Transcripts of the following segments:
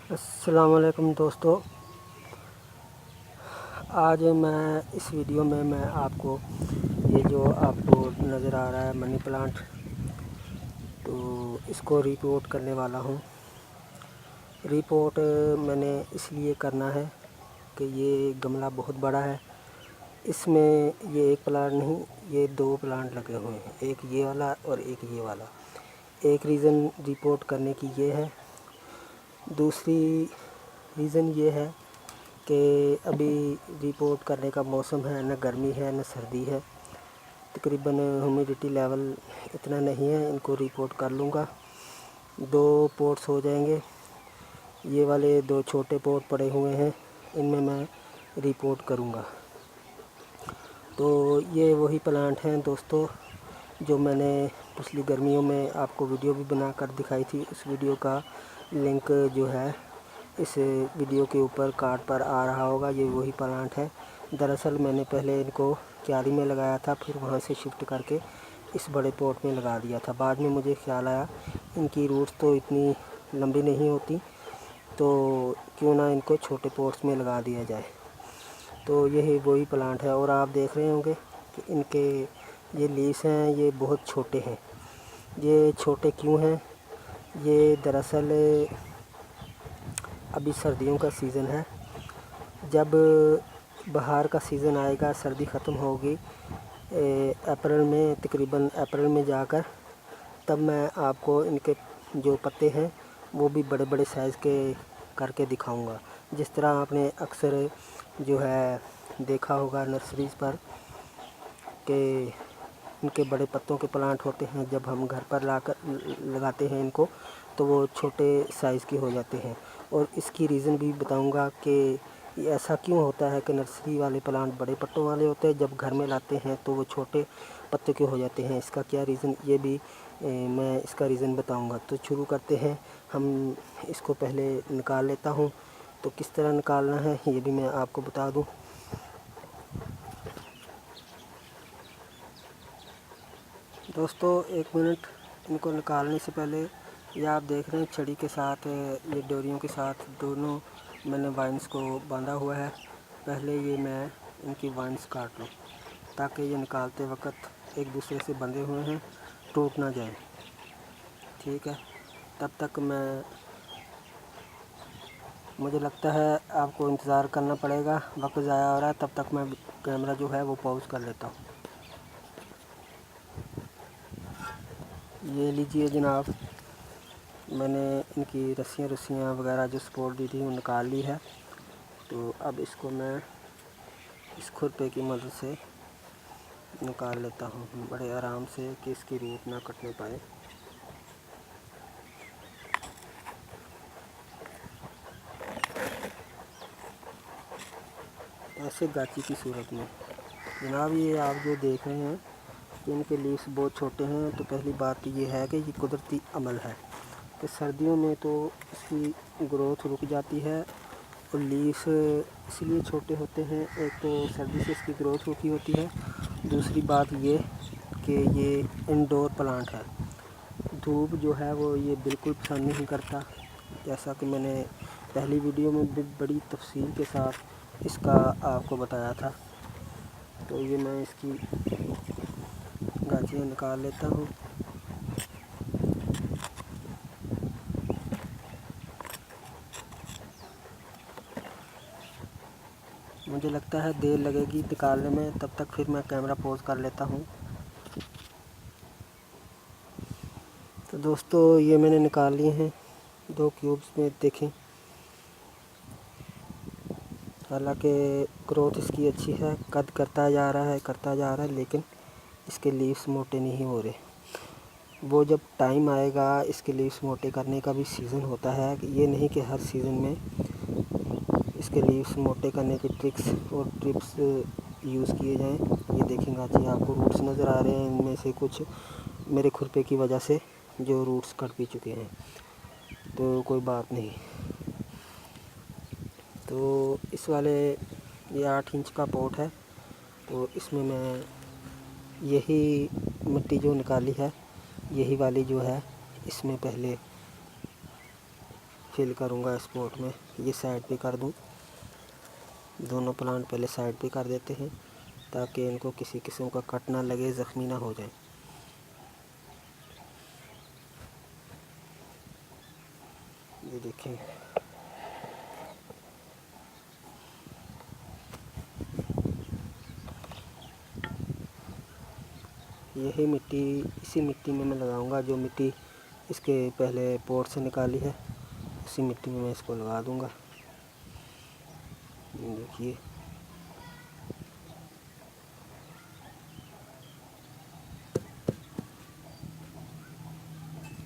السلام علیکم دوستو، آج میں اس ویڈیو میں آپ کو یہ جو آپ کو نظر آ رہا ہے منی پلانٹ، تو اس کو ریپورٹ کرنے والا ہوں۔ ریپورٹ میں نے اس لیے کرنا ہے کہ یہ گملہ بہت بڑا ہے، اس میں یہ ایک پلانٹ نہیں، یہ 2 پلانٹ لگے ہوئے ہیں، ایک یہ والا اور ایک یہ والا۔ ایک ریزن ریپورٹ کرنے کی یہ ہے، دوسری ریزن یہ ہے کہ ابھی ریپورٹ کرنے کا موسم ہے، نہ گرمی ہے نہ سردی ہے، تقریباً ہیومیڈیٹی لیول اتنا نہیں ہے، ان کو ریپورٹ کر لوں گا، 2 پوٹس ہو جائیں گے۔ یہ والے 2 چھوٹے پوٹ پڑے ہوئے ہیں، ان میں ریپورٹ کروں گا۔ تو یہ وہی پلانٹ ہیں دوستو جو میں نے پچھلی گرمیوں میں آپ کو ویڈیو بھی بنا کر دکھائی تھی۔ اس ویڈیو کا لنک جو ہے اس ویڈیو کے اوپر کارڈ پر آ رہا ہوگا، یہ وہی پلانٹ ہے۔ دراصل میں نے پہلے ان کو کیاری میں لگایا تھا، پھر وہاں سے شفٹ کر کے اس بڑے پوٹ میں لگا دیا تھا۔ بعد میں مجھے خیال آیا ان کی روٹس تو اتنی لمبی نہیں ہوتی، تو کیوں نہ ان کو چھوٹے پوٹس میں لگا دیا جائے۔ تو یہی وہی پلانٹ ہے، اور آپ دیکھ رہے ہوں گے کہ ان کے یہ لیوس ہیں، یہ بہت چھوٹے ہیں۔ یہ چھوٹے کیوں ہیں؟ یہ دراصل ابھی سردیوں کا سیزن ہے، جب بہار کا سیزن آئے گا، سردی ختم ہوگی اپریل میں، تقریباً اپریل میں جا کر، تب میں آپ کو ان کے جو پتے ہیں وہ بھی بڑے بڑے سائز کے کر کے دکھاؤں گا۔ جس طرح آپ نے اکثر جو ہے دیکھا ہوگا نرسریز پر کہ ان کے بڑے پتوں کے پلانٹ ہوتے ہیں، جب ہم گھر پر لا کر لگاتے ہیں ان کو تو وہ چھوٹے سائز کے ہو جاتے ہیں۔ اور اس کی ریزن بھی بتاؤں گا کہ یہ ایسا کیوں ہوتا ہے کہ نرسری والے پلانٹ بڑے پتوں والے ہوتے ہیں، جب گھر میں لاتے ہیں تو وہ چھوٹے پتے کے ہو جاتے ہیں۔ اس کا کیا ریزن، یہ بھی میں اس کا ریزن بتاؤں گا۔ تو شروع کرتے ہیں، ہم اس کو پہلے نکال لیتا ہوں۔ تو کس طرح نکالنا ہے یہ بھی میں آپ کو بتا دوں۔ دوستو 1 منٹ، ان کو نکالنے سے پہلے یہ آپ دیکھ رہے ہیں چھڑی کے ساتھ، یہ ڈوریوں کے ساتھ دونوں میں نے وائنس کو باندھا ہوا ہے۔ پہلے یہ میں ان کی وائنس کاٹ لوں تاکہ یہ نکالتے وقت ایک دوسرے سے بندھے ہوئے ہیں، ٹوٹ نہ جائیں۔ ٹھیک ہے، تب تک مجھے لگتا ہے آپ کو انتظار کرنا پڑے گا، وقت ضائع ہو رہا ہے، تب تک میں کیمرہ جو ہے وہ پاؤز کر لیتا ہوں۔ یہ لیجئے جناب، میں نے ان کی رسیاں وغیرہ جو سپورٹ دی تھی وہ نکال لی ہے۔ تو اب اس کو میں اس کھرپے کی مدد سے نکال لیتا ہوں بڑے آرام سے کہ اس کی روٹ نہ کٹنے پائے۔ ایسے گاچی کی صورت میں جناب، یہ آپ جو دیکھ رہے ہیں کہ ان کے لیوس بہت چھوٹے ہیں، تو پہلی بات تو یہ ہے کہ یہ قدرتی عمل ہے کہ سردیوں میں تو اس کی گروتھ رک جاتی ہے، اور لیوس اس لیے چھوٹے ہوتے ہیں، ایک تو سردی سے اس کی گروتھ رکی ہوتی ہے، دوسری بات یہ کہ یہ انڈور پلانٹ ہے، دھوپ جو ہے وہ یہ بالکل پسند نہیں کرتا، جیسا کہ میں نے پہلی ویڈیو میں بھی بڑی تفصیل کے ساتھ اس کا آپ کو بتایا تھا۔ تو یہ میں اس کی گاچیاں نکال لیتا ہوں۔ مجھے لگتا ہے دیر لگے گی نکالنے میں، تب تک پھر میں کیمرہ پوز کر لیتا ہوں۔ تو دوستو یہ میں نے نکال لیے ہیں 2 کیوبس میں، دیکھیں حالانکہ گروتھ اس کی اچھی ہے، قد کرتا جا رہا ہے، لیکن اس کے لیوس موٹے نہیں ہو رہے۔ وہ جب ٹائم آئے گا اس کے لیوس موٹے کرنے کا بھی سیزن ہوتا ہے، یہ نہیں کہ ہر سیزن میں اس کے لیوس موٹے کرنے کے ٹرکس اور ٹپس یوز کیے جائیں۔ یہ دیکھیں گا جی، آپ کو روٹس نظر آ رہے ہیں، ان میں سے کچھ میرے کھرپے کی وجہ سے جو روٹس کٹ بھی چکے ہیں، تو کوئی بات نہیں۔ تو اس والے یہ 8 انچ کا پوٹ ہے، تو اس میں یہی مٹی جو نکالی ہے، یہی والی جو ہے اس میں پہلے फिल करूँगा इस पॉट में। ये साइड पे कर दूँ, दोनों प्लांट पहले साइड पे कर देते हैं ताकि इनको किसी किस्म का कट ना लगे, ज़ख्मी ना हो जाए। ये देखें, यही मिट्टी, इसी मिट्टी में मैं लगाऊंगा। जो मिट्टी इसके पहले पॉट से निकाली है उसी मिट्टी में मैं इसको लगा दूंगा। देखिए,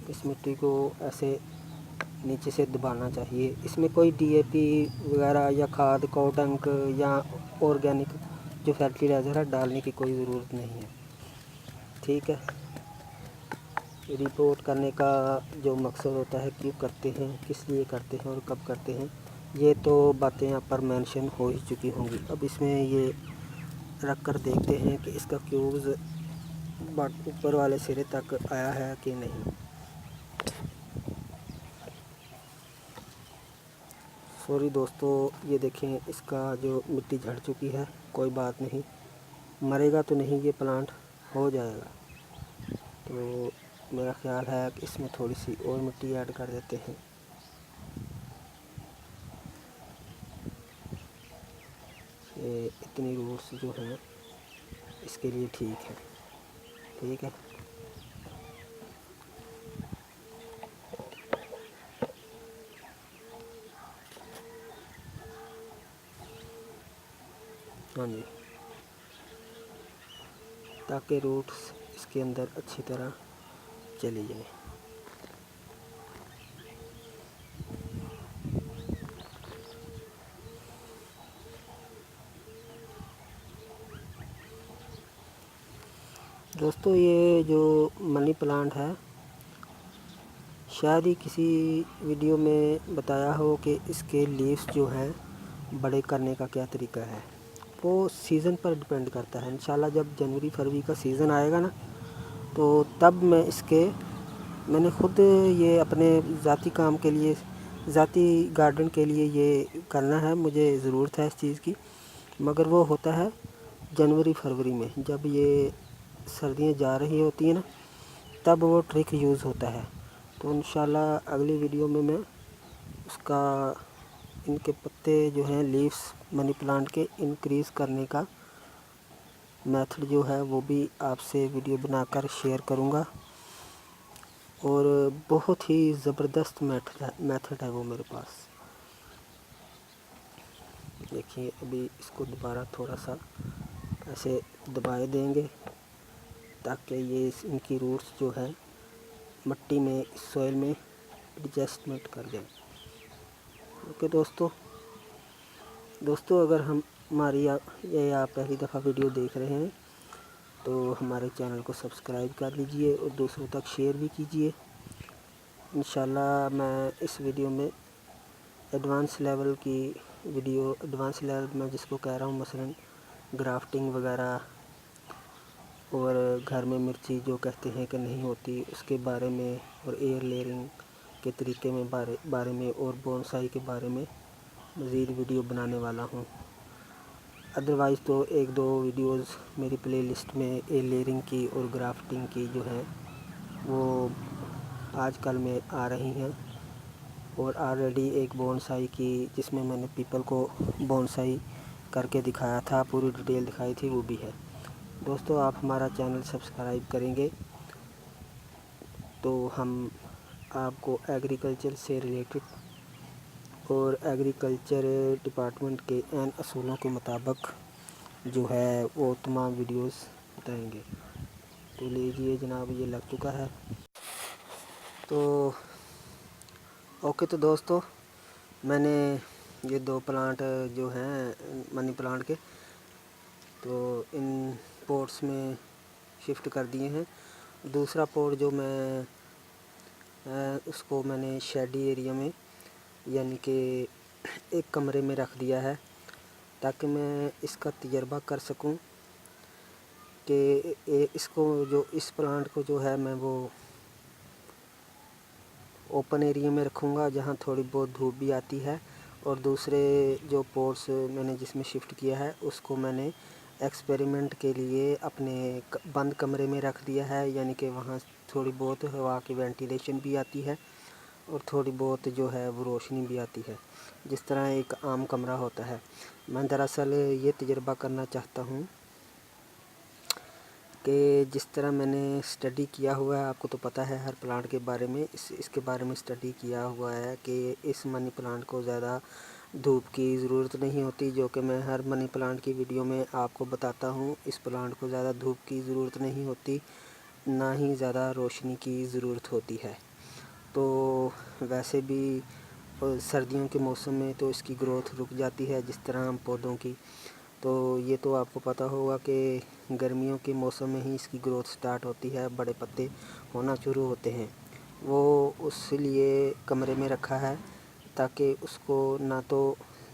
इस मिट्टी को ऐसे नीचे से दबाना चाहिए। इसमें कोई DAP वगैरह या खाद कोडंक या ऑर्गेनिक जो फर्टिलाइज़र है डालने की कोई ज़रूरत नहीं है। ठीक है, रिपोर्ट करने का जो मकसद होता है, क्यों करते हैं, किस लिए करते हैं और कब करते हैं, ये तो बातें यहाँ पर मेंशन हो ही चुकी होंगी। अब इसमें ये रख कर देखते हैं कि इसका क्यूब्स ऊपर वाले सिरे तक आया है कि नहीं। सॉरी दोस्तों, ये देखें, इसका जो मिट्टी झड़ चुकी है। कोई बात नहीं, मरेगा तो नहीं, ये प्लांट हो जाएगा। तो मेरा ख्याल है कि इसमें थोड़ी सी और मिट्टी ऐड कर देते हैं। ये इतनी रूट्स जो हैं इसके लिए ठीक है। ठीक है, हाँ जी, ताकि रूट्स इसके अंदर अच्छी तरह चली जाए। दोस्तों, ये जो मनी प्लांट है, शायद ही किसी वीडियो में बताया हो कि इसके लीव्स जो हैं बड़े करने का क्या तरीका है। वो सीज़न पर डिपेंड करता है। इंशाल्लाह जब जनवरी फरवरी का सीज़न आएगा ना, तो तब मैंने खुद ये अपने ज़ाती काम के लिए, ज़ाती गार्डन के लिए ये करना है, मुझे ज़रूरत है इस चीज़ की। मगर वो होता है जनवरी फरवरी में, जब ये सर्दियाँ जा रही होती हैं ना, तब वो ट्रिक यूज़ होता है। तो इंशाल्लाह अगली वीडियो में मैं उसका, इनके पत्ते जो हैं, लीव्स मनी प्लांट के इंक्रीज़ करने का मेथड जो है वो भी आपसे वीडियो बनाकर शेयर करूँगा। और बहुत ही ज़बरदस्त मेथड है वो मेरे पास। देखिए, अभी इसको दोबारा थोड़ा सा ऐसे दबाए देंगे ताकि ये इनकी रूट्स जो है मिट्टी में, सॉइल में एडजस्टमेंट कर दें। ओके दोस्तों, अगर हमारी ये आप पहली दफ़ा वीडियो देख रहे हैं तो हमारे चैनल को सब्सक्राइब कर लीजिए और दूसरों तक शेयर भी कीजिए। इंशाल्लाह मैं इस वीडियो में एडवांस लेवल की वीडियो, एडवांस लेवल मैं जिसको कह रहा हूँ, मसलन ग्राफ्टिंग वगैरह और घर में मिर्ची जो कहते हैं कि नहीं होती, उसके बारे में, और एयर लेयरिंग के तरीके में बारे में, और बोनसाई के बारे में मज़ीद वीडियो बनाने वाला हूँ। अदरवाइज़ तो एक दो वीडियोस मेरी प्लेलिस्ट में एयर लेयरिंग की और ग्राफ्टिंग की जो है वो आजकल में आ रही हैं। और ऑलरेडी एक बोनसाई की, जिसमें मैंने पीपल को बोनसाई करके दिखाया था, पूरी डिटेल दिखाई थी, वो भी है। दोस्तों, आप हमारा चैनल सब्सक्राइब करेंगे तो हम आपको एग्रीकल्चर से रिलेटेड और एग्रीकल्चर डिपार्टमेंट के एन असूलों के मुताबिक जो है वो तमाम वीडियोस बताएंगे। तो लीजिए जनाब, ये लग चुका है। तो ओके, तो दोस्तों, मैंने ये दो प्लांट जो हैं मनी प्लांट के, तो इन पॉट्स में शिफ्ट कर दिए हैं। दूसरा पॉट जो मैं उसको मैंने शेडी एरिया में, यानी कि एक कमरे में रख दिया है ताकि मैं इसका तजर्बा कर सकूं कि इसको, जो इस प्लांट को जो है मैं वो ओपन एरिया में रखूँगा जहाँ थोड़ी बहुत धूप भी आती है, और दूसरे जो पोर्ट्स मैंने जिसमें शिफ्ट किया है उसको मैंने एक्सपेरिमेंट के लिए अपने बंद कमरे में रख दिया है, यानी कि वहाँ थोड़ी बहुत हवा की वेंटिलेशन भी आती है और थोड़ी बहुत जो है वो रोशनी भी आती है, जिस तरह एक आम कमरा होता है। मैं दरअसल ये तजुर्बा करना चाहता हूँ कि जिस तरह मैंने स्टडी किया हुआ है, आपको तो पता है हर प्लांट के बारे में, इसके बारे में स्टडी किया हुआ है कि इस मनी प्लांट को ज़्यादा धूप की ज़रूरत नहीं होती, जो कि मैं हर मनी प्लांट की वीडियो में आपको बताता हूँ। इस प्लांट को ज़्यादा धूप की ज़रूरत नहीं होती, ना ही ज़्यादा रोशनी की ज़रूरत होती है। तो वैसे भी सर्दियों के मौसम में तो इसकी ग्रोथ रुक जाती है, जिस तरह हम पौधों की, तो ये तो आपको पता होगा कि गर्मियों के मौसम में ही इसकी ग्रोथ स्टार्ट होती है, बड़े पत्ते होना शुरू होते हैं। वो उसलिए कमरे में रखा है ताकि उसको ना तो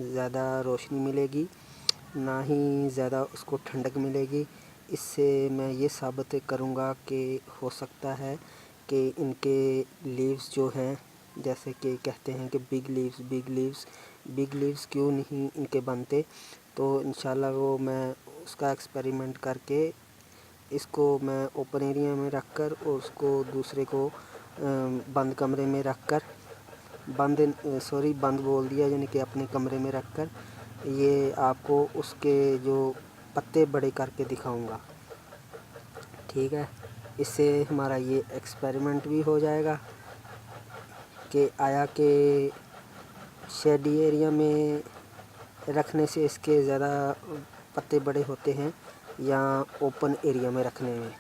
ज़्यादा रोशनी मिलेगी, ना ही ज़्यादा उसको ठंडक मिलेगी। इससे मैं ये साबित करूँगा कि हो सकता है कि इनके लीव्स जो हैं, जैसे कि कहते हैं कि बिग लीव्स क्यों नहीं इनके बनते, तो इंशाल्लाह वो मैं उसका एक्सपेरिमेंट करके इसको मैं ओपन एरिया में रख कर और उसको दूसरे को बंद कमरे में रख कर बंद बोल दिया, यानी कि अपने कमरे में रख कर ये आपको उसके जो पत्ते बड़े करके दिखाऊंगा। ठीक है, इससे हमारा ये एक्सपेरिमेंट भी हो जाएगा कि आया कि शेडी एरिया में रखने से इसके ज़्यादा पत्ते बड़े होते हैं या ओपन एरिया में रखने में।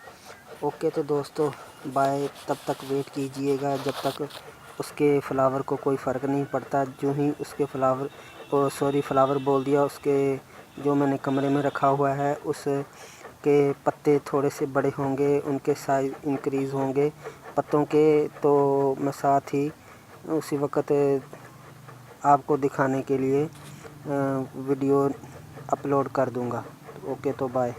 ओके, तो दोस्तों बाय, तब तक वेट कीजिएगा जब तक उसके फ्लावर को कोई फ़र्क नहीं पड़ता। जो ही उसके फ्लावर बोल दिया, उसके जो मैंने कमरे में रखा हुआ है उसके पत्ते थोड़े से बड़े होंगे, उनके साइज़ इंक्रीज़ होंगे पत्तों के, तो मैं साथ ही उसी वक्त आपको दिखाने के लिए वीडियो अपलोड कर दूंगा। ओके, तो बाय।